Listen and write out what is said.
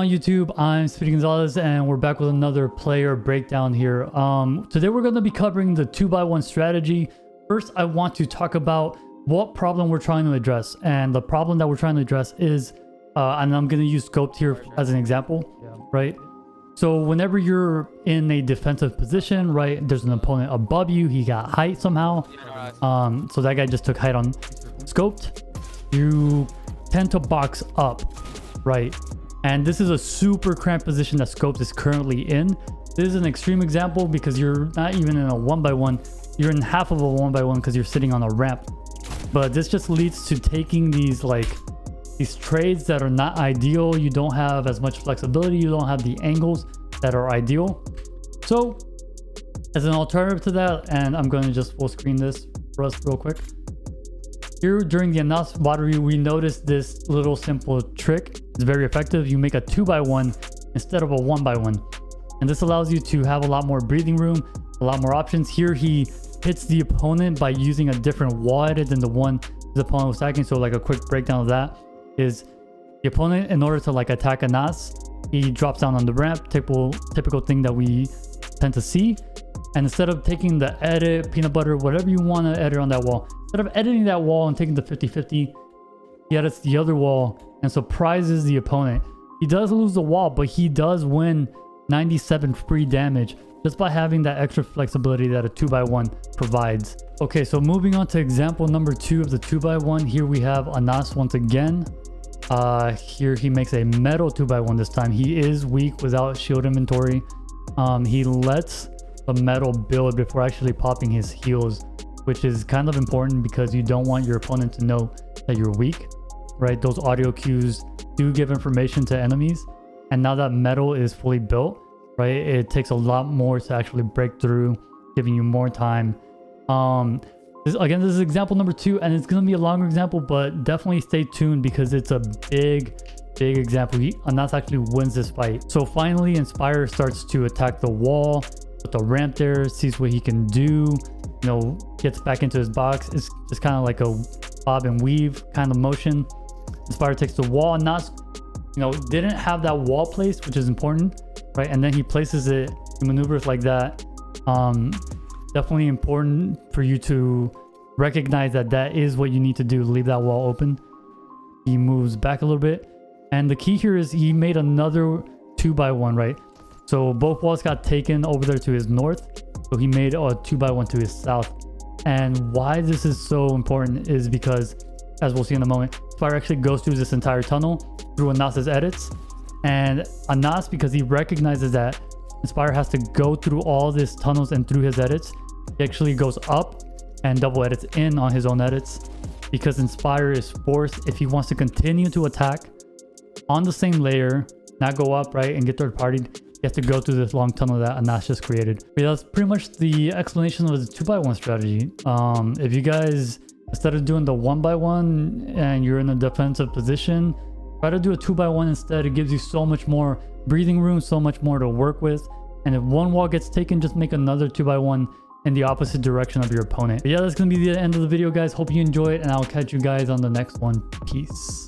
on YouTube? I'm Speedy Gonzalez and we're back with another player breakdown here. Today we're going to be covering the 2x1 strategy. First, I want to talk about what problem we're trying to address, and the problem that we're trying to address is and I'm going to use scoped here as an example, right? So whenever you're in a defensive position, right, there's an opponent above you, he got height somehow, so that guy just took height on scoped. You tend to box up, right? And this is a super cramped position that scoped is currently in. This is an extreme example because you're not even in a 1x1, you're in half of a 1x1 because you're sitting on a ramp. But this just leads to taking these trades that are not ideal. You don't have as much flexibility, you don't have the angles that are ideal. So as an alternative to that, and I'm going to just full screen this for us real quick. Here during the Anas Vod review, we noticed this little simple trick. It's very effective. You make a 2x1 instead of a 1x1. And this allows you to have a lot more breathing room, a lot more options. Here he hits the opponent by using a different wall edit than the one his opponent was attacking. So like a quick breakdown of that is the opponent, in order to attack Anas, he drops down on the ramp, typical thing that we tend to see. And instead of taking the edit, peanut butter, whatever you want to edit on that wall, instead of editing that wall and taking the 50-50, he edits the other wall and surprises the opponent. He does lose the wall, but he does win 97 free damage just by having that extra flexibility that a 2x1 provides. Okay, so moving on to example number 2 of the 2x1. Here we have Anas once again. Here he makes a metal 2x1 this time. He is weak without shield inventory. He lets the metal build before actually popping his heals, which is kind of important because you don't want your opponent to know that you're weak, right? Those audio cues do give information to enemies, and now that metal is fully built, right, it takes a lot more to actually break through, giving you more time. This is example number 2, and it's going to be a longer example, but definitely stay tuned because it's a big example. Anas actually wins this fight. So finally, Inspire starts to attack the wall with the ramp there, sees what he can do, you know, gets back into his box. It's just kind of like a bob and weave kind of motion. Inspire takes the wall, and Anas, you know, didn't have that wall placed, which is important, right? And then he places it, he maneuvers like that. Definitely important for you to recognize that that is what you need to do, leave that wall open. He moves back a little bit, and the key here is he made another 2x1, right? So both walls got taken over there to his north, so he made a 2x1 to his south. And why this is so important is because, as we'll see in a moment, Fire actually goes through this entire tunnel through Anas's edits, and Anas, because he recognizes that Inspire has to go through all these tunnels and through his edits, he actually goes up and double edits in on his own edits, because Inspire is forced, if he wants to continue to attack on the same layer, not go up, right, and get third partied, he has to go through this long tunnel that Anas just created. But that's pretty much the explanation of the 2x1 strategy. If you guys, instead of doing the 1x1 and you're in a defensive position, try to do a 2x1 instead. It gives you so much more breathing room, so much more to work with. And if one wall gets taken, just make another 2x1 in the opposite direction of your opponent. But yeah, that's gonna be the end of the video, guys. Hope you enjoyed, and I'll catch you guys on the next one. Peace.